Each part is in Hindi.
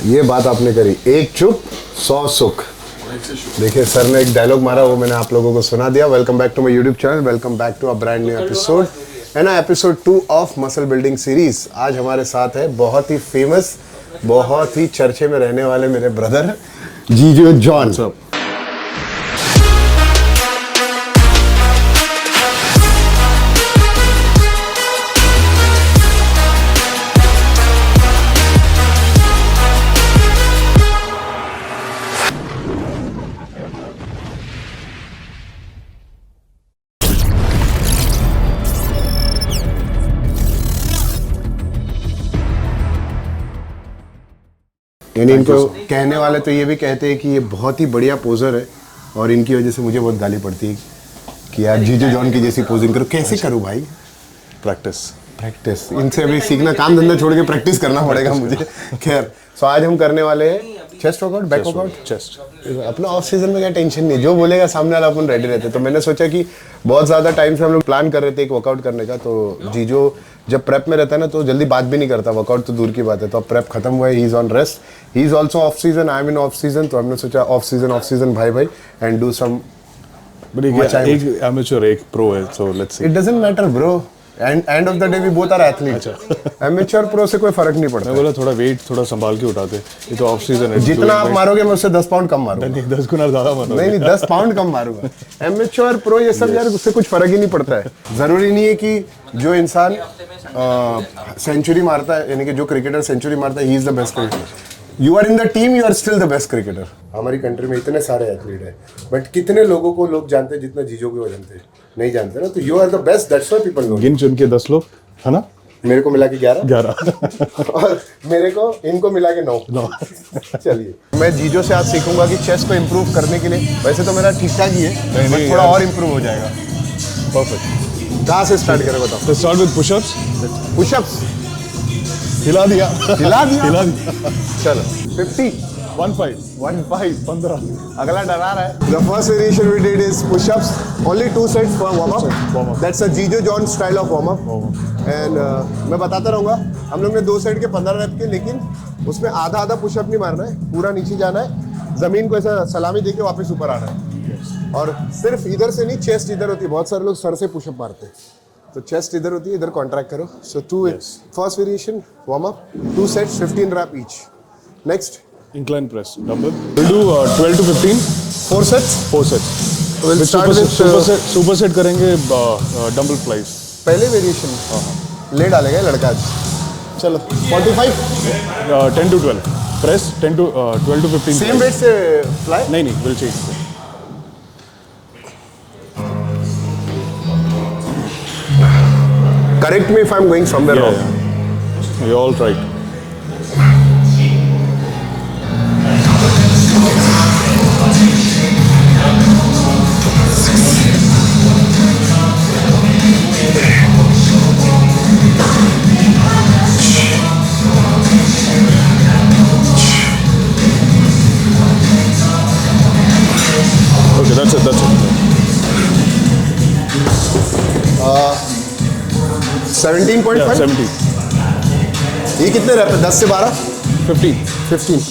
ये बात आपने करी, एक चुप 100 सुख। देखिए सर ने एक डायलॉग मारा, वो मैंने आप लोगों को सुना दिया। Welcome back to my YouTube channel, welcome back to a brand new episode है ना, episode 2 of muscle building series. आज हमारे साथ है बहुत ही फेमस, बहुत ही चर्चे में रहने वाले मेरे ब्रदर जीजो जॉन। यानी इनको कहने वाले तो ये भी कहते हैं कि ये बहुत ही बढ़िया पोजर है, और इनकी वजह से मुझे बहुत गाली पड़ती है कि यार जीजो जॉन की जैसी पोजिंग करो। कैसे करूँ भाई? प्रैक्टिस इनसे अभी सीखना, काम धंधा छोड़ के प्रैक्टिस करना पड़ेगा मुझे। खैर, सो आज हम करने वाले हैं chest workout, back workout, chest. अपना ऑफ सीजन में क्या टेंशन नहीं, जो बोलेगा सामने वाला अपन रेडी रहते। तो मैंने सोचा कि बहुत ज़्यादा टाइम से हम लोग प्लान कर रहे थे एक वर्कआउट करने का, तो जीजो जब प्रेप में रहता है ना तो जल्दी बात भी नहीं करता, वर्कआउट तो दूर की बात है। तो अब प्रेप खत्म हुआ है, he is on rest, he is also off season, I am in off season. तो हमने सोचा ऑफ सीजन भाई एंड डू सम। एक एमेच्योर एक प्रो है, so let's see. It doesn't matter bro, end of the day we both are athlete. Amateur pro से कोई फर्क नहीं पड़ता। मैं बोला थोड़ा वेट थोड़ा संभाल के उठाते, ये तो ऑफ सीजन है। जितना आप मारोगे मैं उससे 10 पाउंड कम मारूंगा। नहीं 10 गुना ज्यादा मारो। नहीं 10 पाउंड कम मारूंगा। एमेच्योर प्रो ये सब यार, उससे कुछ फर्क ही नहीं पड़ता है। जरूरी नहीं है कि जो इंसान सेंचुरी मारता है, यानी कि जो क्रिकेटर सेंचुरी मारता है, he is the best cricketer. You are in the team, you are still the best cricketer. हमारी कंट्री में इतने सारे एथलीट हैं, बट कितने लोगों को लोग जानते हैं जितना जीजो को जानते हैं? नहीं जानते ना। तो you are the best, that's why people know. गिन चुन के 10 लोग है ना, मेरे को मिला के 11 और मेरे को इनको मिला के 9। चलिए, मैं जीजो से आज सीखूंगा कि चेस्ट को इम्प्रूव करने के लिए, वैसे तो मेरा ठीक ठाक ही है, बट थोड़ा और इम्प्रूव हो जाएगा। परफेक्ट। कहाँ से स्टार्ट करें बताओ? तो स्टार्ट विद पुशअप्स। पुशअप्स हिला दिया। चलो 50 15 अगला डरा रहा है। The first variation we did is push-ups, only 2 sets for warm-up. That's a Jijo John style of warm-up. And मैं बताता रहूँगा, हम लोग ने 2 सेट के 15 रैप के, लेकिन उसमें आधा पुशअप नहीं मारना है, पूरा नीचे जाना है, जमीन को ऐसा सलामी देके वापस ऊपर आना है। और सिर्फ इधर से नहीं, चेस्ट इधर होती है। बहुत सारे लोग सर से पुशअप मारते हैं, तो चेस्ट इधर होती है, इधर कॉन्ट्रैक्ट करो। सो 2 first variation warm-up, 2 sets 15 rep each. Next incline press dumbbell. We'll do 12 to 15. 4 sets. We'll start with superset करेंगे dumbbell flies. पहले वेरिएशन ले डालेगा लड़का आज। चलो 45 10 to 12 press, 10 to 12 to 15. Same wait से फ्लाई? नहीं will change. Correct me if I'm going somewhere wrong. Yeah. You're all right. Okay, that's it. 17.5? Yeah, 70. ये कितने रैप है? 10 से 12? 15.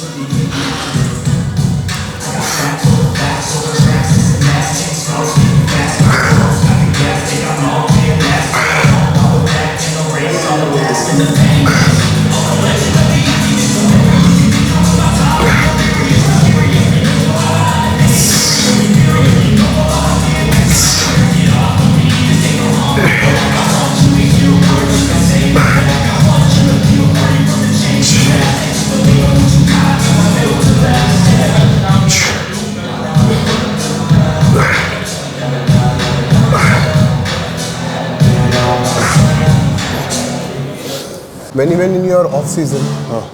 When in your off season,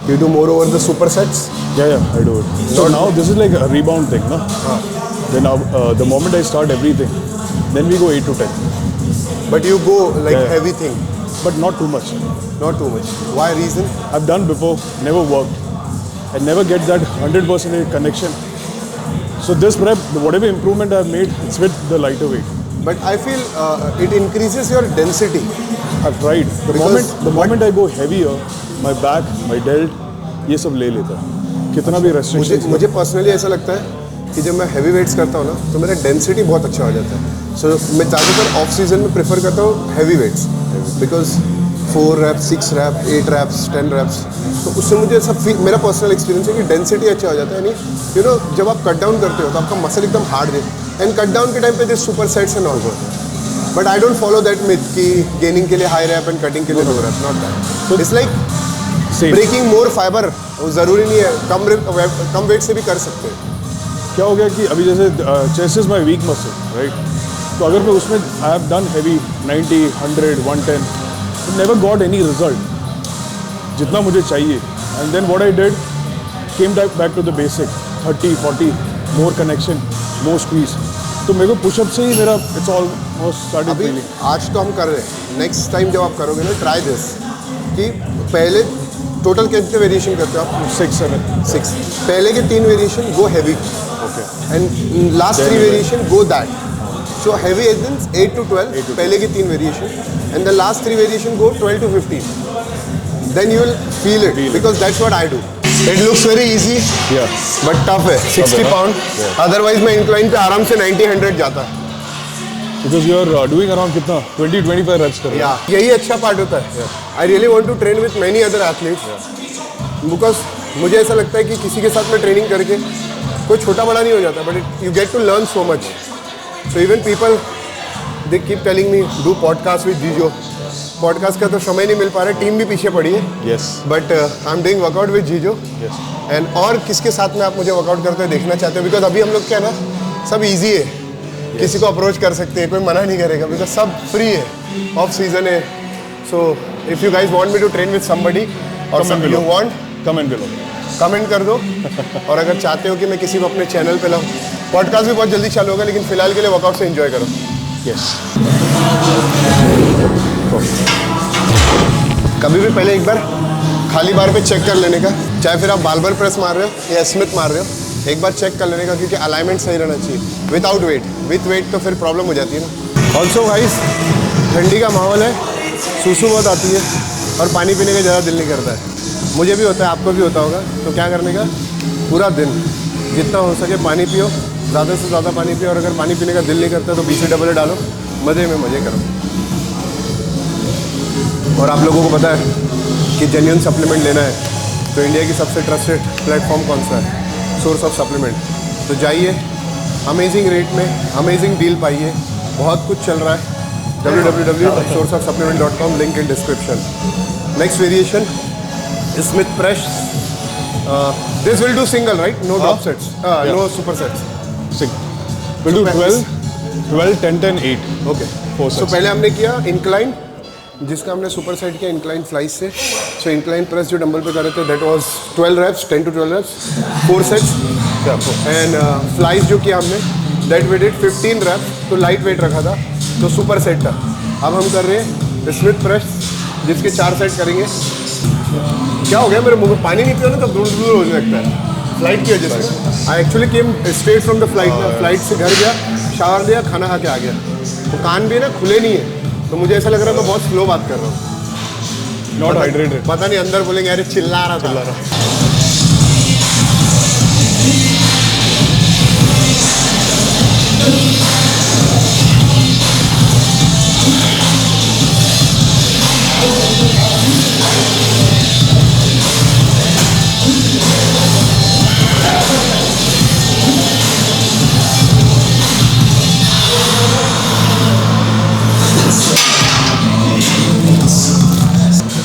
you do more over the supersets? Yeah, I do it. So now this is like a rebound thing, no? Then the moment I start everything, then we go 8 to 10. But you go like heavy thing? But not too much. Not too much. Why reason? I've done before, never worked. I never get that 100% connection. So this prep, whatever improvement I've made, it's with the lighter weight. But I feel it increases your density. I've tried. The moment I go heavier, my back, my delt, ये सब ले लेता है. कितना भी रेस्ट्रिक्शन मुझे पर्सनली ऐसा लगता है कि जब मैं हैवी वेट्स करता हूँ ना तो मेरा डेंसिटी बहुत अच्छा हो जाता है. सो मैं ज़्यादातर ऑफ सीजन में प्रेफर करता हूँ heavy weights because 4 reps, 6 reps, 8 reps, 10 reps. तो उससे मुझे ऐसा मेरा पर्सनल एक्सपीरियंस है कि डेंसिटी अच्छा हो जाता है. नहीं जब आप कट डाउन करते हो तो आपका मसल एकदम हार्ड है एंड कट डाउन के टाइम पे this super sets and all. But I don't follow that myth कि गेनिंग के लिए हाई रैप एंड कटिंग के लिए low rep. Not that. It's like breaking more fiber. ज़रूरी नहीं है कम वेट से भी कर सकते हैं. क्या हो गया कि अभी जैसे chest is my weak muscle, right? तो अगर मैं उसमें I have done heavy 90, 100, 110, never got any result जितना मुझे चाहिए. And then what I did came back to the basic 30, 40 more connection, more squeeze. तो मेरे को पुशअप से ही मेरा इट्स ऑलमोस्ट स्टार्टेड अभी फीलिंग. आज तो हम कर रहे हैं. नेक्स्ट टाइम जब आप करोगे ना ट्राई दिस कि पहले टोटल कितने वेरिएशन करते हो आप? 6, 7. 6. पहले के 3 variation go heavy okay. And last 3 variation go that. So heavy means 8 to 12 पहले के 3 variation and the last 3 variation go 12 to 15. Then you will feel it because that's what I do. It looks very easy, Yeah. but tough है. 60 है. pound. Yeah. Otherwise मैं incline पे आराम से 90, 100 जाता है. Because you are doing around कितना 20, 25 reps कर रहे हो. Yeah. यही अच्छा पार्ट होता है. I really want to train with many other athletes. Because मुझे ऐसा लगता है कि किसी के साथ में ट्रेनिंग करके कोई छोटा बड़ा नहीं हो जाता. But you get to learn so much. So even people they keep telling me do podcast with Jijo. Podcast का तो समय नहीं मिल पा रहा है. टीम भी पीछे पड़ी है. Yes. But I am doing workout with Jijo. Yes. And और किसके साथ में आप मुझे वर्कआउट करते हुए देखना चाहते हो? बिकॉज अभी हम लोग क्या ना सब इजी है. किसी को अप्रोच कर सकते हैं, कोई मना नहीं करेगा बिकॉज सब फ्री है. ऑफ सीजन है. So if you guys want me to train with somebody और some you want comment below. Comment कर दो. और अगर चाहते हो कि मैं किसी को अपने चैनल पे लाऊं, पॉडकास्ट भी बहुत जल्दी चालू होगा लेकिन फिलहाल के लिए वर्कआउट से एंजॉय करो. Yes. कभी भी पहले एक बार खाली बार पे चेक कर लेने का. चाहे फिर आप बार्बल प्रेस मार रहे हो या स्मिथ मार रहे हो, एक बार चेक कर लेने का क्योंकि अलाइनमेंट सही रहना चाहिए. विदाउट वेट, विथ वेट तो फिर प्रॉब्लम हो जाती है ना. ऑल्सो गाइस ठंडी का माहौल है, सूसू बहुत आती है और पानी पीने का ज़्यादा दिल नहीं करता है. मुझे भी होता है, आपको भी होता होगा. तो क्या करने का, पूरा दिन जितना हो सके पानी पियो, ज़्यादा से ज़्यादा पानी पियो. और अगर पानी पीने का दिल नहीं करता तो BCAA डालो, मज़े में मज़े करो. और आप लोगों को पता है कि जेन्युइन सप्लीमेंट लेना है तो इंडिया की सबसे ट्रस्टेड प्लेटफॉर्म कौन सा है? Source of supplement. तो जाइए, अमेजिंग रेट में अमेजिंग डील पाइए. बहुत कुछ चल रहा है. www.sourceofsupplement.com, link in description. Next variation Smith press. This will do single, right? No drop sets, no super sets. We'll do 12, 10, 10, 8. Okay. 4 so sets. पहले हमने किया इंक्लाइन, जिसका हमने सुपर सेट किया इंक्लाइन फ्लाइज से. सो इंक्लाइन प्रेस जो डंबल पे कर रहे थे that was 12 reps, 10 to 12 reps, 4 sets. And flies जो किया हमने दैट वी डिड 15 reps. तो लाइट वेट रखा था तो सुपर सेट था. अब हम कर रहे हैं स्मिथ प्रेस जिसके 4 सेट करेंगे. क्या हो गया, मेरे मुंह में पानी नहीं पिया ना तब दूर दूर होने लगता है फ्लाइट की वजह से. I actually came straight from the flight. में फ्लाइट से घर गया, शावर लिया, खाना खा के आ गया. तो कान भी ना खुले नहीं है तो मुझे ऐसा लग रहा है मैं बहुत स्लो बात कर रहा हूँ. Not hydrated. पता नहीं अंदर बोलेंगे अरे चिल्ला रहा था.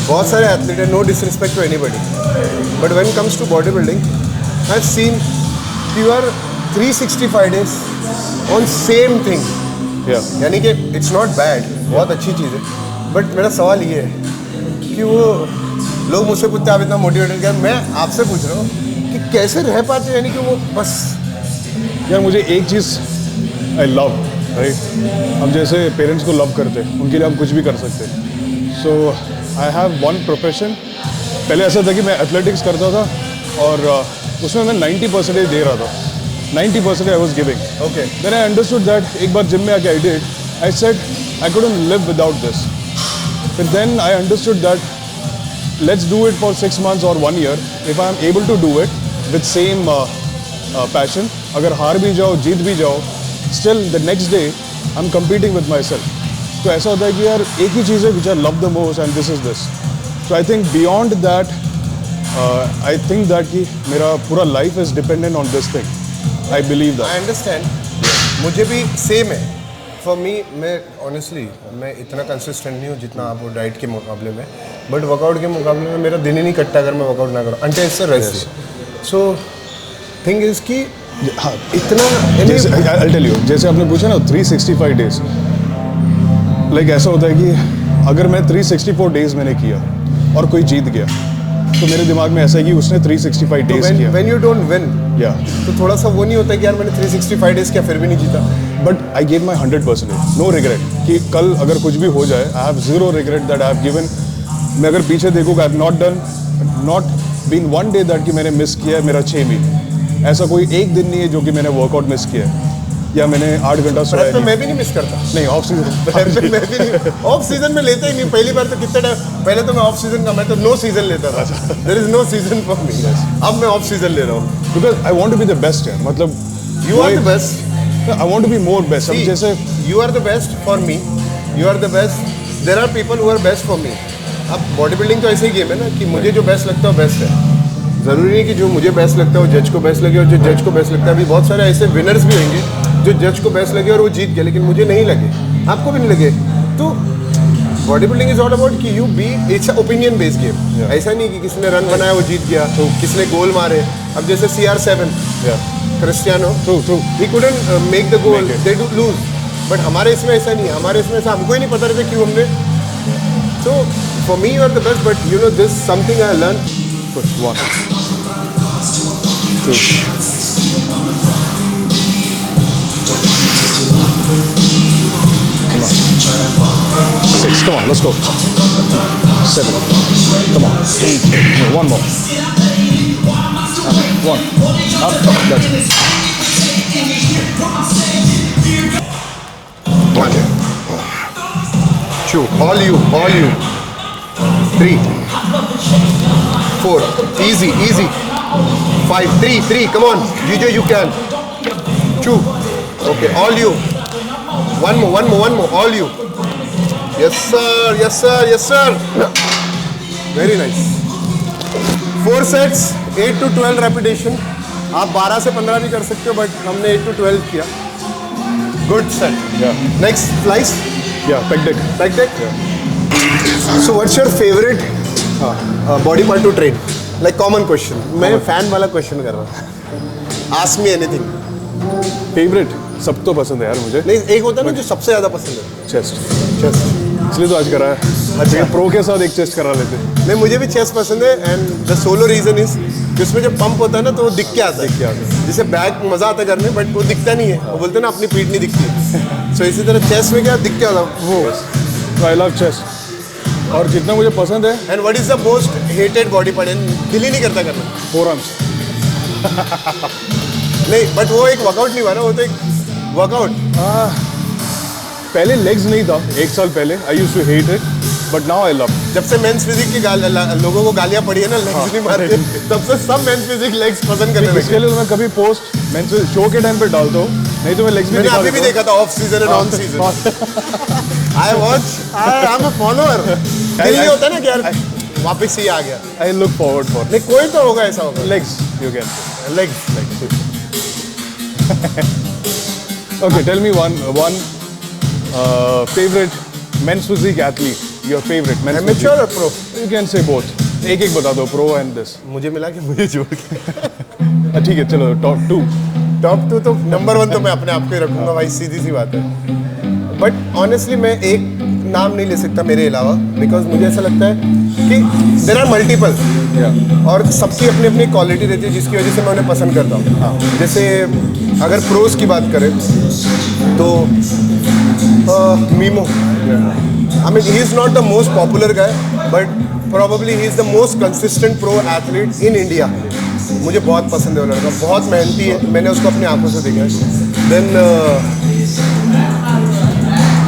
बहुत सारे एथलीट हैं, no disrespect to anybody, but when comes to body building I have seen you are 365 days on same thing. Yeah. यानी कि इट्स नॉट बैड, बहुत अच्छी चीज़ है. बट मेरा सवाल ये है कि वो लोग मुझसे पूछते हैं आप इतना मोटिवेटेड क्या. मैं आपसे पूछ रहा हूँ कि कैसे रह पाते हैं, यानी कि वो बस. यार मुझे एक चीज़ आई लव, राइट? हम जैसे पेरेंट्स को लव करते हैं उनके लिए हम कुछ भी कर सकते हैं. सो आई हैव वन प्रोफेशन. पहले ऐसा था कि मैं एथलेटिक्स करता था और उसमें मैं 90% दे रहा था. 90% I was giving. Okay. Then I understood that. एक बार जिम में आके I did, I said I couldn't live without this. फिर then I understood that let's do it for 6 months or 1 year. If I am able to do it, with same passion. अगर हार भी जाओ, जीत भी जाओ, still the next day I am competing with my self. तो ऐसा होता है कि यार एक ही चीज़ है which I love the most and this is this. So I think beyond that I think that कि मेरा पूरा life is dependent on this thing. I believe that. I understand. मुझे भी सेम है. फॉर मी, मैं ऑनेस्टली मैं इतना कंसिस्टेंट नहीं हूँ जितना आप डाइट के मुकाबले में, बट वर्कआउट के मुकाबले में मेरा दिन ही नहीं कटता अगर मैं वर्कआउट ना करूँ until it's a rest. So thing is कि हाँ, इतना I'll tell you, जैसे आपने पूछा ना 365 डेज, लाइक ऐसा होता है कि अगर मैं 364 डेज मैंने किया और कोई जीत गया तो मेरे दिमाग में ऐसा है कि उसने 365 डेज किया. व्हेन यू डोंट विन या तो थोड़ा सा वो नहीं होता कि यार मैंने 365 डेज किया फिर भी नहीं जीता. But I gave my 100%. No regret कि कल अगर कुछ भी हो जाए, I have zero regret that I have given. मैं अगर पीछे देखूँगा, I have not been one day that कि मैंने मिस किया है मेरा 6 मील. ऐसा कोई एक दिन नहीं है जो कि मैंने वर्कआउट मिस किया है या मैंने 8 घंटा सोया है. मैं भी नहीं मिस करता. नहीं, ऑफ सीजन मैं भी नहीं. ऑफ सीजन में लेता ही नहीं. पहली बार तो कितने टाइम पहले तो मैं ऑफ सीजन का, मैं तो नो सीजन लेता था. There is no season for me. अब मैं ऑफ सीजन ले रहा हूँ because I want to be the best है. मतलब you are the best. I want to be more best. अब जैसे you are the best for me, you are the best. There are people who are best for me. अब बॉडी बिल्डिंग तो ऐसे ही गेम है ना कि मुझे जो बेस्ट लगता है वो बेस्ट है. ज़रूरी नहीं कि जो मुझे बेस्ट लगता है वो जज को बेस्ट लगे और जो जज को बेस्ट लगता है. अभी बहुत सारे ऐसे विनर्स भी होंगे जो जज को बेस्ट लगे और वो जीत गए, लेकिन मुझे नहीं लगे, आपको भी नहीं लगे. तो bodybuilding is all about कि you be, it's opinion based game. ऐसा नहीं कि किसी ने रन बनाया वो जीत गया, तो किसने गोल मारे. अब जैसे CR7 Cristiano, he couldn't make the goal, they do lose. But हमारे इसमें ऐसा नहीं है. हमारे इसमें ऐसा हमको ही नहीं पता रहता क्यों हमने. So for me you are the best, but you know this something I learn. push 1 2 6. Come on, let's go. 7. Come on. 8. No, one more. 1. Up. That's it. 1 2 all you 3 4 easy 5 3 come on GJ, you can. 2 okay, all you. One more all you. Yes sir. Very nice. 4 sets 8 to 12 repetition. आप 12 से 15 भी कर सकते हो, बट हमने 8 to 12 किया. Good set. Yeah. Next, flies. Yeah, pec deck. Yeah. So what's your favorite body part to train? Like common question. मैं fan वाला question कर रहा हूँ. Ask me anything. Favorite सब तो पसंद है यार मुझे. नहीं, एक होता है ना जो सबसे ज़्यादा पसंद है. चेस्ट. इसलिए तो आज करा है. अच्छा, प्रो के साथ एक चेस्ट करा लेते. नहीं, मुझे भी चेस्ट पसंद है. And the solo reason is कि उसमें जब पंप होता है ना तो वो दिख के आता है. जिसे बैक मज़ा आता है करने, बट वो दिखता नहीं है. वो बोलते हैं ना अपनी पीठ नहीं दिखती. सो इसी तरह चेस्ट में क्या दिख के आता वो. तो आई लव चेस्ट. और जितना मुझे पसंद है. And what is the most hated body part? दिल ही नहीं करता करना. फोरआर्म्स. नहीं, बट वो एक वर्कआउट नहीं हुआ ना, वो तो एक वर्कआउट. पहले लेग्स नहीं था. 1 साल पहले I used to hate it, but now I love. जब से मेंस फिजिक की लोगों को गालियां पड़ी है ना, लेग्स नहीं मारते, तब से सब मेंस फिजिक लेग्स पसंद करने लगे. इसके लिए तो मैं कभी पोस्ट मेंस शो के टाइम पे डालता हूँ, नहीं तो मैं लेग्स भी मैंने दिखा अभी भी देता देखा था off season and on season. I am a follower. दिल नहीं होता ना कि यार वापस ही आ गया. I look forward for. नहीं, कोई तो होगा ऐसा होगा. Legs you can. Legs. Okay, tell me one favorite men's physique athlete. Your favorite men's Amateur physique. or pro? You can say both. एक बता दो, pro and this. मुझे मिला कि मुझे जोड़ के. ठीक है, चलो top 2. टॉप 2 तो नंबर 1 तो मैं अपने आप को ही रखूंगा भाई, सीधी सी बात है. बट ऑनेस्टली मैं एक नाम नहीं ले सकता मेरे अलावा, बिकॉज मुझे ऐसा लगता है कि देयर आर मल्टीपल. और सबकी अपनी अपनी क्वालिटी रहती है जिसकी वजह से मैं उन्हें पसंद करता हूँ. जैसे अगर प्रोज की बात करें तो memo. I mean he is not the most popular guy, but probably he is the most consistent pro athlete in India. मुझे बहुत पसंद है वो लड़का. बहुत मेहनती है, मैंने उसको अपनी आंखों से देखा है. Then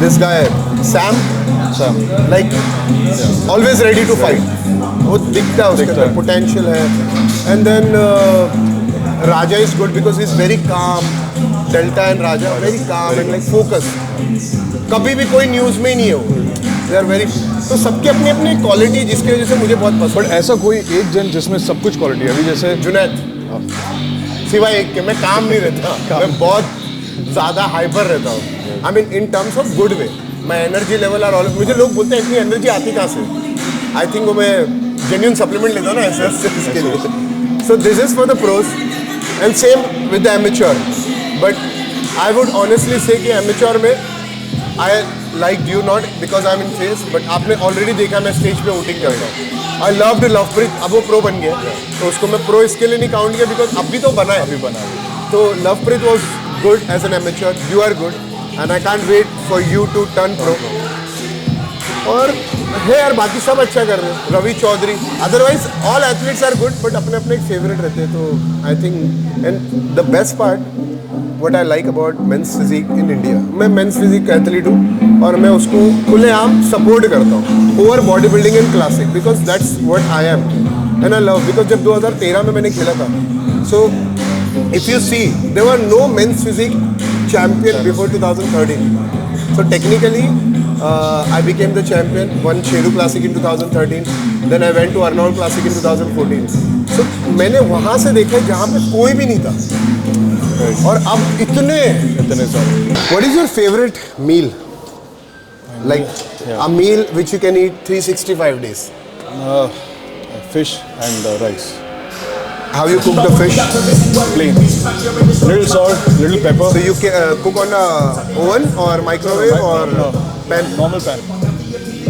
this guy Sam, like always ready to fight. वो दिखता है उसके अंदर पोटेंशियल है. And then Raja is good because he's very calm. Delta and Raja very calm and like focused. कभी भी कोई न्यूज़ में ही नहीं है वो. They are very. तो सबकी अपनी अपनी क्वालिटी जिसकी वजह से मुझे बहुत पसंद. बट ऐसा कोई एक जन जिसमें सब कुछ क्वालिटी है, अभी जैसे जुनैद. सिवाय एक के मैं काम नहीं रहता. मैं बहुत ज़्यादा हाइपर रहता हूँ. I mean in terms of good way. मैं एनर्जी लेवल और मुझे लोग बोलते हैं इतनी एनर्जी आती कहाँ से. आई थिंक वो मैं जेन्युइन सप्लीमेंट लेता हूँ ना ऐसे इसके लिए. So this is for the pros and same with the amateur. But I would honestly say कि amateur में I liked you not because I'm in face, but आपने already देखा मैं stage पे outing करता हूँ. I loved Lovepreet. अब वो pro बन गया, तो उसको मैं pro इसके लिए नहीं count किया because अभी तो बना है. अभी बना है. तो Lovepreet was good as an amateur. You are good, and I can't wait for you to turn pro. और है यार बाकी सब अच्छा कर रहे हैं. Ravi Chaudhary. Otherwise all athletes are good but अपने अपने एक फेवरेट रहते हैं. तो I think and the best part what I like about men's physique in India. मैं मेंस फिजिक का एथलीट हूँ और मैं उसको खुलेआम सपोर्ट करता हूँ over body building in classic because that's what I am and I love. Because जब 2013 में मैंने खेला था, so if you C there were no men's physique champion before 2013. So technically, I became the champion. Won Sheru Classic in 2013. Then I went to Arnaul Classic in 2014. So मैंने वहाँ से देखा जहाँ पे कोई भी नहीं था. और अब इतने सारे. What is your favorite meal? Like a meal which you can eat 365 days. Fish and rice. How you cook the fish? Plain. Little salt, little pepper. So you cook on a oven or microwave or No. pan? Normal pan.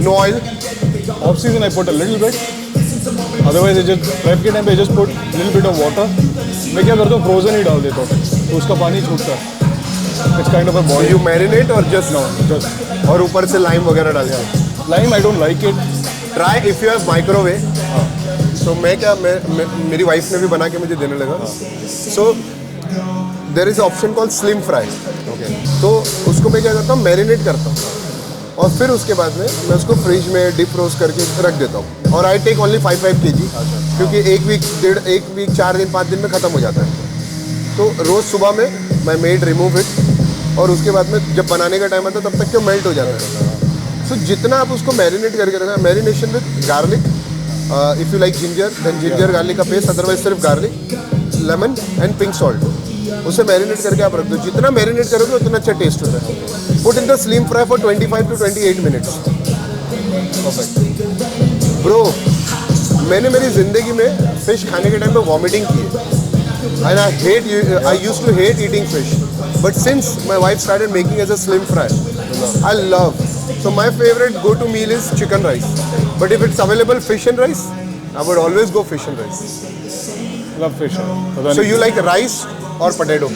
No oil? Off season I put a little bit. Otherwise I just prep के टाइम पे I just put little bit of water. मैं क्या करता हूँ frozen ही डाल देता हूँ, तो उसका पानी छूटता है. It's kind of a So boil. you marinate or just No, just और ऊपर से lime वगैरह डाल दिया. lime. I don't like it. Try if you have microwave. तो मैं मेरी वाइफ ने भी बना के मुझे देने लगा. So there is option call slim fry. तो उसको मैं क्या करता हूँ, मैरिनेट करता हूँ और फिर उसके बाद में मैं उसको फ्रिज में डिप रोस्ट करके रख देता हूँ. और आई टेक ओनली 5 kg क्योंकि एक वीक 4 दिन 5 दिन में ख़त्म हो जाता है. तो रोज़ सुबह में मैं मेड रिमूव इट और उसके बाद में जब बनाने का टाइम आता है तब तक वो मेल्ट हो जाता है. सो जितना आप उसको मैरिनेट करके रखना, marination with garlic. If you like ginger, then ginger garlic का पेस्ट. अदरवाइज सिर्फ garlic, lemon and pink salt. उसे मैरिनेट करके आप रख दो. जितना मैरिनेट करोगे उतना अच्छा टेस्ट होता है. Put in the slim fry for 25 to 28 minutes. Bro, मैंने मेरी ज़िंदगी में फ़िश खाने के टाइम पे वॉमिटिंग की है. And I used to hate eating fish. But since my wife started making as a slim fry, I love. So my favorite go-to meal is chicken rice. But if it's available fish and rice, I would always go fish and rice. Love fish. So you like rice or potato?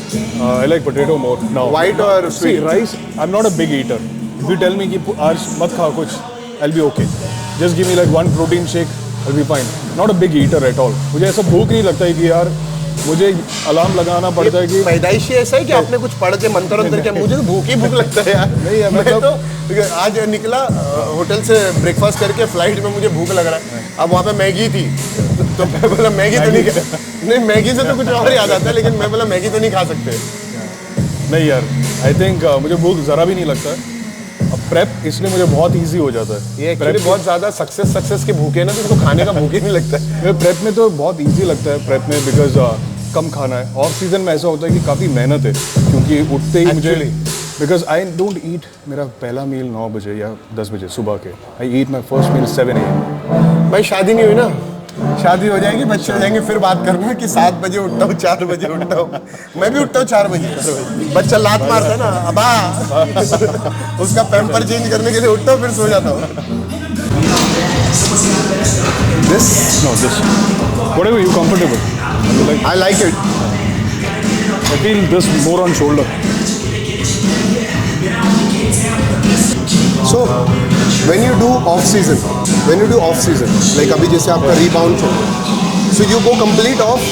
I like potato more now. White or See, sweet? rice, I'm not a big eater. If you tell me कि आज मत खा कुछ, I'll be okay. Just give me like one protein shake, I'll be fine. Not a big eater at all. मुझे ऐसा भूख नहीं लगता है कि यार मुझे अलार्म लगाना पड़ता है कि पैदाइशी ऐसा है कि आपने कुछ पढ़ के मंत्र अंतर किया. मुझे तो भूख लगता है यार. नहीं है, मैं मतलब- तो आज निकला होटल से ब्रेकफास्ट करके फ्लाइट में मुझे भूख लग रहा है. अब वहाँ पे मैगी थी तो मैं बोला मैगी तो नहीं मैगी से तो कुछ और याद आता है, लेकिन मैं बोला मैगी तो नहीं खा सकते. नहीं यार, आई थिंक मुझे भूख ज़रा भी नहीं लगता है. अब प्रेप इसलिए मुझे बहुत इजी हो जाता है. ये एक्चुअली बहुत ज़्यादा सक्सेस के भूखे ना, तो उसको खाने का भूख ही नहीं लगता है. मेरे प्रेप में तो बहुत इजी लगता है प्रेप में बिकॉज कम खाना है. ऑफ सीजन में ऐसा होता है कि काफ़ी मेहनत है क्योंकि उठते ही मुझे बिकॉज आई डोंट ईट. मेरा पहला मील 9 बजे या 10 बजे सुबह के. आई ईट माई फर्स्ट मील 7 AM. भाई शादी नहीं हुई ना, शादी हो जाएगी, बच्चे हो जाएंगे, फिर बात करूँगा कि 7 बजे उठता हूँ, 4 बजे उठता हूँ. मैं भी उठता हूँ 4 बजे. बच्चा लात मारता है ना, अबा उसका पैम्पर चेंज करने के लिए उठता हूँ, फिर सो जाता हूँ. This? No, this. Whatever you comfortable. I like it. I feel this more on shoulder. So when you do off season, like अभी जैसे आपका rebound है, so you go complete off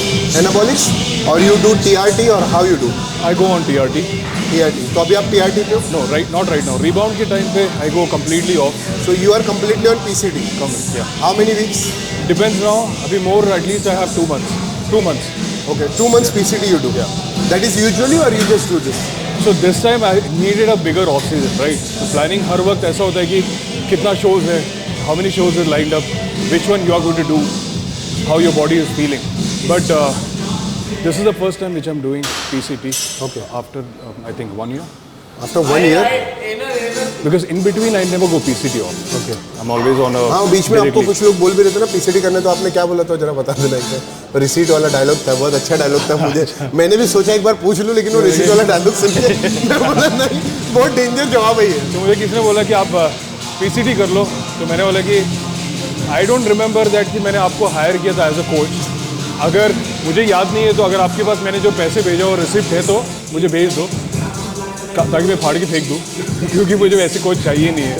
anabolics or you do TRT or how you do? I go on TRT. TRT. तो अभी आप TRT पे हो? No, not right now. Rebound के time पे I go completely off. So you are completely on PCT. Yeah. How many weeks? Depends now. अभी more at least I have 2 months. 2 months. Okay, 2 months PCT you do. Yeah. That is usually or you just do this? So this time I needed a bigger off season, right? So planning हर वक्त ऐसा होता है कि कितना shows है, how many shows are lined up, which one you are going to do, how your body is feeling. But this is the first time which I'm doing PCT. Okay. After I think 1 year. After 1 year? Because in between I never go PCT off. Okay. I'm always on a. हाँ बीच में आपको directly. कुछ लोग बोल भी रहे थे ना PCT करने, तो आपने क्या बोला था जरा बता देना एक बार। रिसीट वाला डायलॉग था, बहुत अच्छा डायलॉग था मुझे। मैंने भी सोचा एक बार पूछ लूँ, लेकिन वो रिसीट वाला डायलॉग सुन के मैं बोला नहीं, बहुत डेंजर जवाब है ये। तो मुझे किसी ने बोला कि आप PCT कर लो, तो मैंने बोला कि आई डोंट रिमेंबर दैट कि मैंने आपको हायर किया था एज अ कोच। अगर मुझे याद नहीं है तो अगर आपके पास मैंने जो पैसे भेजा और रिसिप्ट है तो मुझे भेज दो, ताकि मैं फाड़ के फेंक दूँ, क्योंकि मुझे वैसे कोच चाहिए नहीं है।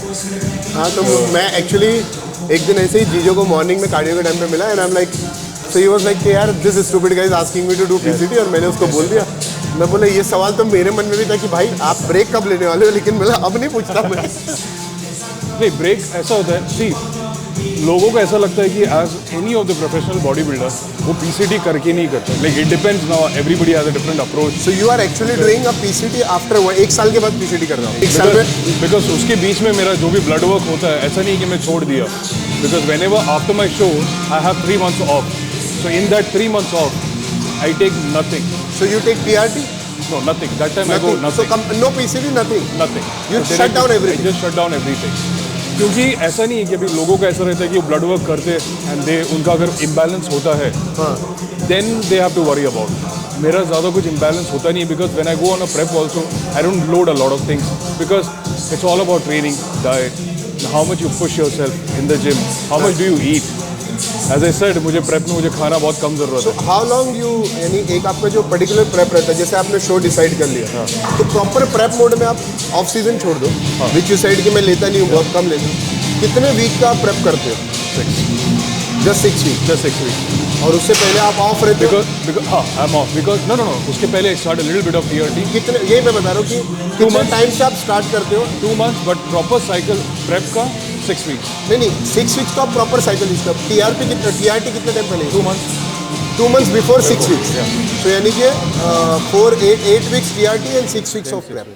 हाँ तो मैं एक्चुअली एक दिन ऐसे ही जीजो को मॉर्निंग में कार्डियो के टाइम पे मिला, and I am like, so he was like कि यार this stupid guys asking me to do PCT, और मैंने उसको बोल दिया। मैं बोला ये सवाल तो मेरे मन में भी था कि भाई आप ब्रेक कब लेने वाले हो, लेकिन बोला अब नहीं पूछता मैं। नहीं, ब्रेक ऐसा होता है, सी लोगों को ऐसा लगता है कि as any of the professional body builder वो PCT करके नहीं करते, like it depends now, everybody has a different approach. So you are actually doing a PCT after 1 साल के बाद PCT कर रहा हूँ। 1 साल में बिकॉज उसके बीच में मेरा जो भी ब्लड वर्क होता है, ऐसा नहीं कि मैं छोड़ दिया, because whenever after my show I have 3 months off, so in that 3 months off I take nothing. So you take PRT? No, nothing. That time I go nothing. So no PCT, nothing. Nothing. You shut down everything. I just shut down everything. क्योंकि ऐसा नहीं है कि अभी लोगों का ऐसा रहता है कि वो ब्लड वर्क करते हैं एंड दे उनका अगर इम्बैलेंस होता है then they have to worry about. मेरा ज़्यादा कुछ इम्बैलेंस होता नहीं है, because when I go on a prep also I don't load a lot of things, because it's all about training, diet, how much you push yourself in the gym, how much do you eat. As I said, मुझे प्रेप में मुझे खाना बहुत कम ज़रूरत है। हाउ लॉन्ग यू, यानी एक आपका जो पर्टिकुलर प्रेप रहता है, जैसे आपने शो डिसाइड कर लिया तो प्रॉपर प्रेप मोड में आप ऑफ सीजन छोड़ दो, विच यू साइड कि मैं लेता नहीं हूँ, बहुत कम लेता हूँ। कितने वीक का आप प्रेप करते हो? 6 जस्ट 6 वीक? just 6 weeks. और उससे पहले आप ऑफ रहते हो? Because हाँ, I'm off because no, उसके पहले I start a little bit of TRT. कितने, यही मैं बता रहा हूँ कि कितने टाइम से आप स्टार्ट करते हो? 2 months, but proper cycle prep का 6 weeks. नहीं 6 वीक्स का प्रॉपर साइकिल इसका। TRT कितने टाइम पहले? 2 months. 2 months before 6 weeks. So यानी कि 8 weeks TRT and 6 weeks of prep.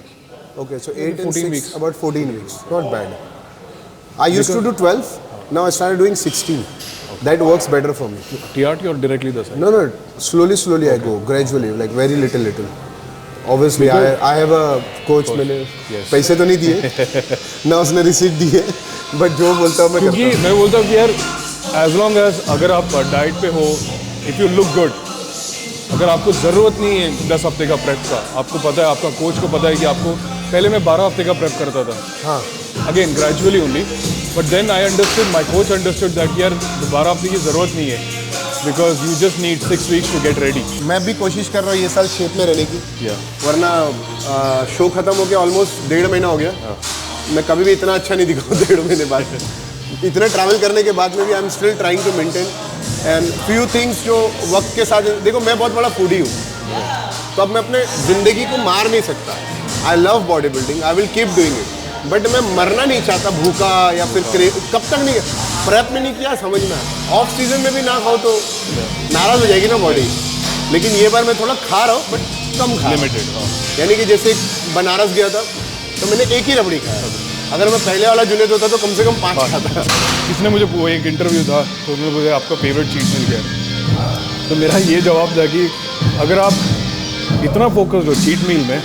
Okay, so 8 and 14 6, weeks. about 14 weeks. Not bad. I used to do 12. Now I started doing 16. That works better for me. TRT or directly the cycle? No, slowly I go, gradually, like very little. Obviously, I have a coach. मैंने पैसे तो नहीं दिए, ना उसने रिसीट दी है, बट जो बोलता हूँ मैं करता हूँ। क्योंकि मैं बोलता हूँ कि यार as long as अगर आप डाइट पे हो, if you look good, अगर आपको ज़रूरत नहीं है 10 हफ्ते का प्रेप का, आपको पता है, आपका कोच को पता है कि आपको, पहले मैं 12 हफ्ते का प्रेप करता था, हाँ, again gradually only, but then I understood, my coach understood that यार 12 हफ्ते की ज़रूरत नहीं है, because you just need 6 weeks to get ready. मैं भी कोशिश कर रहा हूँ ये साल शेप में रहने की, वरना शो खत्म हो गया ऑलमोस्ट 1.5 महीना हो गया, मैं कभी भी इतना अच्छा नहीं दिखा 1.5 महीने बाद। इतना ट्रैवल करने के बाद में भी I am still trying to maintain and few things जो वक्त के साथ, देखो मैं बहुत बड़ा फूडी हूँ, तो अब मैं अपने ज़िंदगी को मार नहीं सकता। I love body building, I will keep doing it, but मैं मरना नहीं चाहता भूखा या फिर कब तक नहीं। प्रेप में नहीं किया, समझ में आया, ऑफ सीजन में भी ना खाओ तो नाराज़ हो जाएगी ना बॉडी, लेकिन ये बार मैं थोड़ा खा रहा हूँ बट कम खा, लिमिटेड। यानी कि जैसे बनारस गया था तो मैंने एक ही रबड़ी खाया, अगर मैं पहले वाला जुनेद होता तो कम से कम 5 खाता। किसने मुझे, वो एक इंटरव्यू था तो उन्होंने मुझे आपका फेवरेट चीट मील क्या है, तो मेरा ये जवाब था कि अगर आप इतना फोकस्ड हो चीट मील में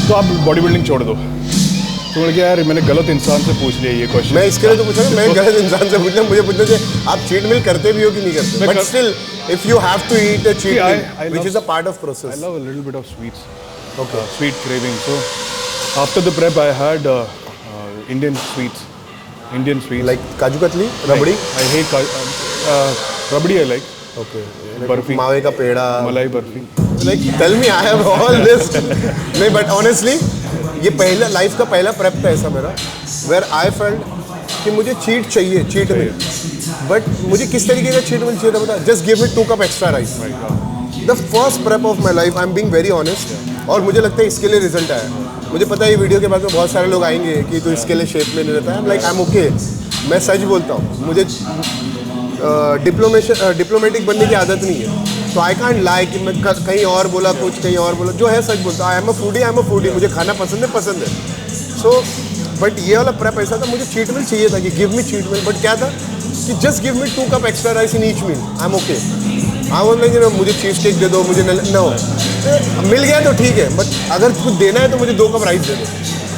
तो आप बॉडी बिल्डिंग छोड़ दो। तो मैंने कहा यार मैंने गलत इंसान से पूछ लिया ये क्वेश्चन। मैं इसके लिए तो पूछा, मैं गलत इंसान से पूछना, मुझे पूछना चाहिए आप चीट मील करते भी हो कि नहीं करते, but still if you have to eat a cheat meal which is a part of process. I love a little bit of sweets, okay, sweet craving. So after the prep I had Indian sweets, like kaju katli, rabdi. I hate rabdi. I like. Okay. Barfi. मावे का पेड़ा. मलाई barfi. Like tell me, I have all this. नहीं, but honestly, ये पहला लाइफ का पहला प्रेप था ऐसा मेरा, where I felt कि मुझे चीट चाहिए, चीट मील, बट मुझे किस तरीके का चीट मील चाहिए था पता? Just give me 2 cup extra rice. The first prep of my life, I'm being very honest. और मुझे लगता है इसके लिए रिजल्ट आया। मुझे पता है ये वीडियो के बाद में बहुत सारे लोग आएंगे कि तो इसके लिए शेप में नहीं रहता है, लाइक आई एम ओके। मैं सच बोलता हूँ, मुझे डिप्लोमेटिक बनने की आदत नहीं है, तो आई कांट लाई कि मैं कहीं और बोला कुछ, कहीं और बोला, जो है सच बोलता। आई एम अ फूडी, मुझे खाना पसंद है। सो बट ये वाला प्रेप ऐसा था, मुझे चीट मील चाहिए था कि give me cheat meal, but क्या था कि just give me 2 cup extra rice in each meal, I am okay. I want like मुझे चीज़ केक दे दो, मुझे नो मिल गया तो ठीक है, बट अगर कुछ देना है तो मुझे 2 कप राइस दे दो।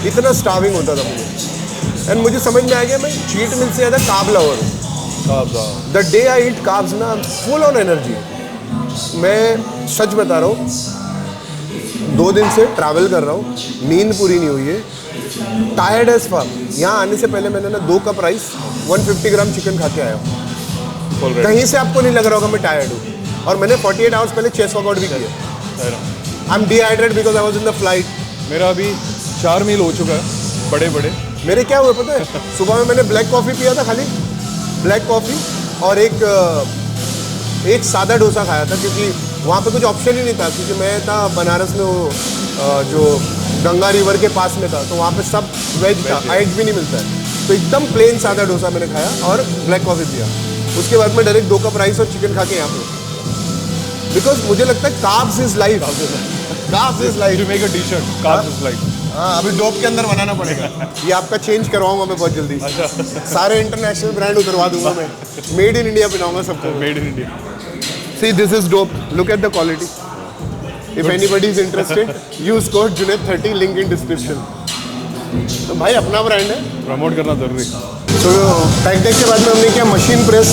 इतना स्टार्विंग होता था मुझे। एंड मुझे समझ में आ गया मैं चीट मील से ज़्यादा कार्ब लवर हूँ। The day I eat carbs ना, फुल ऑन एनर्जी। मैं सच बता रहा हूँ, 2 दिन से ट्रैवल कर रहा हूँ, नींद पूरी नहीं हुई है, टायर्ड एज फक। यहाँ आने से पहले मैंने ना 2 कप राइस 150 ग्राम चिकन खा के आया हूँ। कहीं से आपको नहीं लग रहा होगा मैं टायर्ड हूँ। और मैंने 48 आवर्स पहले चेस्ट वर्कआउट भी किया। I am dehydrated because I was in the flight. मेरा अभी 4 मील हो चुका है, बड़े मेरे क्या हुए पता है, सुबह में मैंने ब्लैक कॉफ़ी पिया था, खाली ब्लैक कॉफ़ी, और एक सादा डोसा खाया था, क्योंकि वहाँ पे कुछ ऑप्शन ही नहीं था, क्योंकि मैं था बनारस में, वो जो गंगा रिवर के पास में था, तो वहाँ पे सब वेज था, एग भी नहीं मिलता है। तो एकदम प्लेन सादा डोसा मैंने खाया और ब्लैक कॉफ़ी पिया। उसके बाद मैं डायरेक्ट 2 कप राइस और चिकन खा के यहाँ पे, बिकॉज मुझे लगता है carbs is life. Carbs is life. You make a T-shirt, carbs is life. हाँ, अभी डोप के अंदर बनाना पड़ेगा। ये आपका चेंज करवाऊंगा मैं बहुत जल्दी। सारे इंटरनेशनल ब्रांड उतरवा दूंगा मैं, मेड इन इंडिया बनाऊंगा सबको। Made in India. See, this is dope. Look at the quality. If anybody is interested, use code Junaid30, link in description. तो भाई अपना ब्रांड है, प्रमोट करना जरूरी। तो पैक डेक के बाद में हमने किया machine press.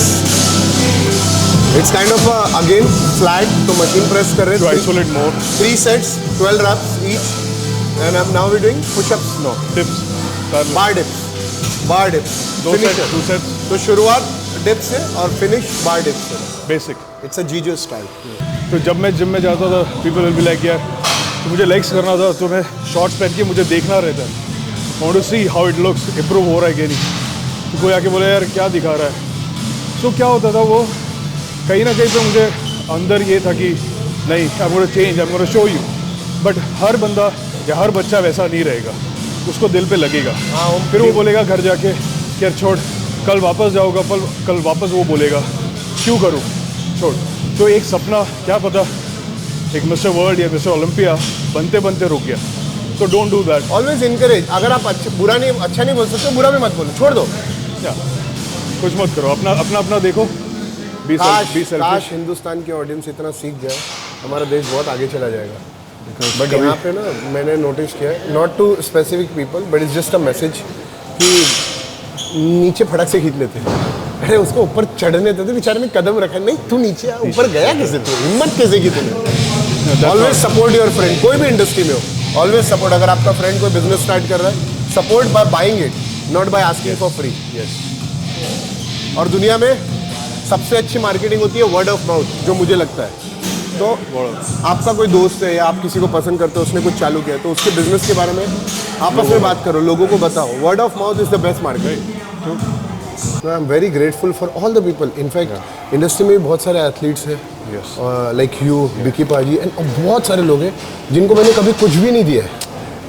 It's kind of again flat, तो मशीन प्रेस कर रहे टू हैं। Isolate more. 3 sets, 12 reps each, and now we're doing push-ups. No, tips, bar dips, bar dips. 2 Finisher. Sets, तो शुरुआत डिप से और फिनिश बार डिप से। Basic. It's a Jeejo style. तो जब मैं जिम में जाता था, पीपल विल बी लाइक यार, तो मुझे लेग्स करना था, तो मैं शॉर्ट्स पहन के मुझे देखना रहता है, I want to see how it looks, improve हो रहा है कि नहीं। तो कोई आके बोले यार क्या दिखा रहा है। सो क्या होता था, वो कहीं ना कहीं पे मुझे अंदर ये था कि नहीं, I am gonna change, I am gonna show you. But हर बंदा या हर बच्चा वैसा नहीं रहेगा, उसको दिल पे लगेगा। फिर वो बोलेगा घर जाके कि यार छोड़, कल वापस जाऊँगा, कल वापस वो बोलेगा क्यों करूँ, छोड़। तो एक सपना, क्या पता एक मिस्टर वर्ल्ड या मिस्टर ओलंपिया बनते बनते रुक गया। तो don't do that. Always encourage. अगर आप बुरा नहीं, अच्छा नहीं बोल सकते, बुरा भी मत बोलो, छोड़ दो। क्या कुछ मत करो, अपना देखो। बी काश हिंदुस्तान की ऑडियंस इतना सीख जाए, हमारा देश बहुत आगे चला जाएगा। बट यहाँ पे ना मैंने नोटिस किया है, not to specific people, but it's just a message कि नीचे फटक से खींच लेते हैं। अरे उसको ऊपर चढ़ने देते, बेचारे ने कदम रखा नहीं, तू नीचे आ, ऊपर गया कैसे, तू हिम्मत कैसे की तूने। ऑलवेज सपोर्ट योर फ्रेंड, कोई भी इंडस्ट्री में हो, ऑलवेज सपोर्ट। अगर आपका फ्रेंड कोई बिजनेस स्टार्ट कर रहा है, support by buying it, not by asking for free. और दुनिया में सबसे अच्छी मार्केटिंग होती है वर्ड ऑफ माउथ, जो मुझे लगता है। तो आपका कोई दोस्त है या आप किसी को पसंद करते हो, उसने कुछ चालू किया, तो उसके बिजनेस के बारे में आपस में बात करो, लोगों को बताओ। Word of mouth is the best market. I am very grateful for all the people. In fact industry में भी बहुत सारे एथलीट्स हैं, लाइक यू, विकी पाजी, एंड बहुत सारे लोग हैं जिनको मैंने कभी कुछ भी नहीं दिया है,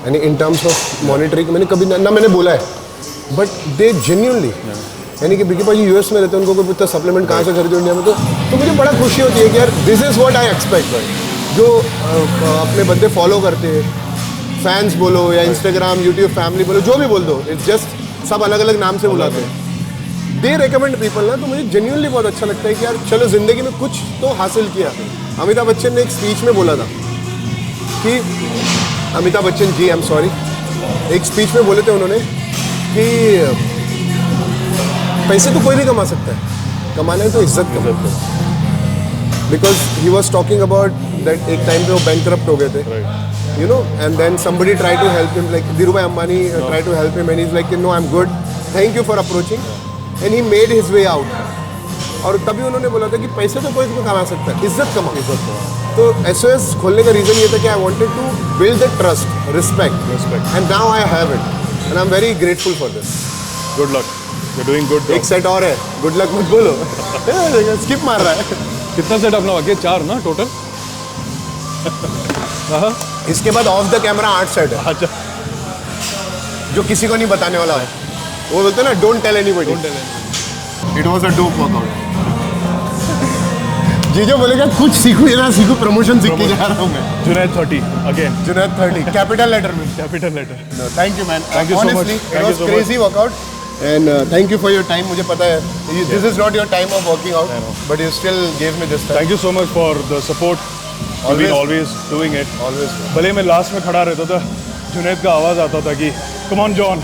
यानी इन टर्म्स ऑफ मॉनिटरी मैंने कभी ना मैंने बोला है, बट दे जेन्युइनली, यानी कि विकी पाजी यूएस में रहते हैं, उनको कोई इतना सप्लीमेंट कहाँ से खरीदो इंडिया में, तो मुझे बड़ा खुशी होती है कि यार this is what I expect. जो अपने बंदे फॉलो करते हैं, फैंस बोलो या इंस्टाग्राम यूट्यूब फैमिली बोलो, जो भी बोल दो, इट्स जस्ट सब अलग अलग नाम से बुलाते हैं। दे रिकमेंड पीपल ना, तो मुझे जेन्युइनली बहुत अच्छा लगता है कि यार चलो ज़िंदगी में कुछ तो हासिल किया। अमिताभ बच्चन ने एक स्पीच में बोला था कि, Amitabh Bachchan ji, I am sorry, एक स्पीच में बोले थे उन्होंने कि पैसे तो कोई भी कमा सकता है, कमाना है तो इज्जत करो। Because he was talking about that एक टाइम पे वो बैंकरप्ट हो गए थे, you know, and then somebody try to help him, like Dhirubhai Ambani try to help him, and is like no I am good, thank you for approaching, and he made his way out. और तभी उन्होंने बोला था कि पैसे तो कोई भी कमा सकता है, इज्जत कमाओ। तो एसओएस खोलने का रीज़न ये था कि I wanted to build the trust, respect, and now I have it, and I am very grateful for this. Good luck, you are doing good. एक सेट और है, गुड लक मत बोलो, स्किप मार रहा है। कितना सेट अपना बाकी है? 4 ना टोटल? इसके बाद ऑफ द कैमरा 8 सेट है। अच्छा, जो किसी को नहीं बताने वाला है, वो बोलते हैं ना, don't tell anybody. It was a dope workout. Jeejo बोलेगा कुछ सीखू या ना सीखू, प्रमोशन सीख के जा रहा हूँ मैं। Junaid 30 again. Junaid 30 capital letter में। Capital letter. No, thank you, man. Thank you so much. Honestly, Thank it you was so crazy workout, and thank you for your time. मुझे पता है, this is not your time of working out, I know. but you still gave me this time. Thank you so much for the support. You've been always doing it. Always. भले मैं लास्ट में खड़ा रहता था, जुनैद का आवाज़ आता था कि कम ऑन जॉन,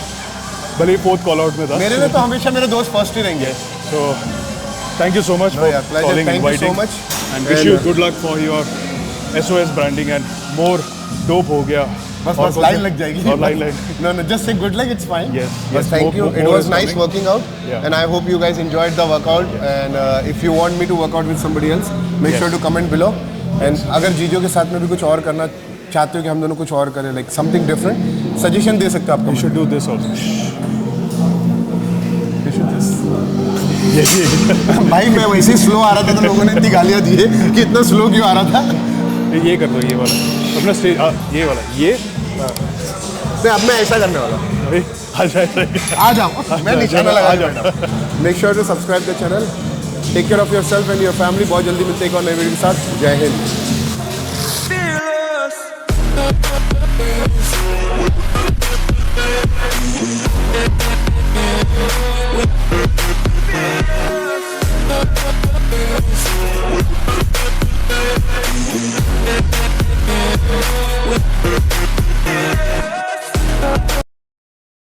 भले ही फोर्थ कॉल आउट में था। मेरे लिए तो हमेशा मेरे दोस्त फर्स्ट ही रहेंगे। So thank you so much for yeah, pleasure. calling, Thank you so inviting, much. and wish you good luck for your SOS branding and more dope हो गया। बस लाइन लग जाएगी। और line No, just say good luck. It's fine. Yes, But yes, thank more- you. It more was is nice coming. working out, Yeah. and I hope you guys enjoyed the workout. And if you want me to work out with somebody else, make Yes. sure to comment below. And अगर जीजो के साथ में भी कुछ और करना चाहते हो कि हम दोनों कुछ और करें, like something different, suggestion दे सकते हो आप। You should do this also. भाई मैं वैसे ही स्लो आ रहा था तो लोगों ने इतनी गालियाँ दी है कि इतना स्लो क्यों आ रहा था। ये कर दो, ये वाला अपना स्टेज, ये वाला, ये नहीं, अब मैं ऐसा करने वाला हूँ। अरे आ जाए आ जाओ, मैं निशाना लगा जाऊँ। Make sure to subscribe the channel, take care of yourself and your family. बहुत जल्दी मिलते हैं एक और नए वीडियो के साथ। जय हिंद।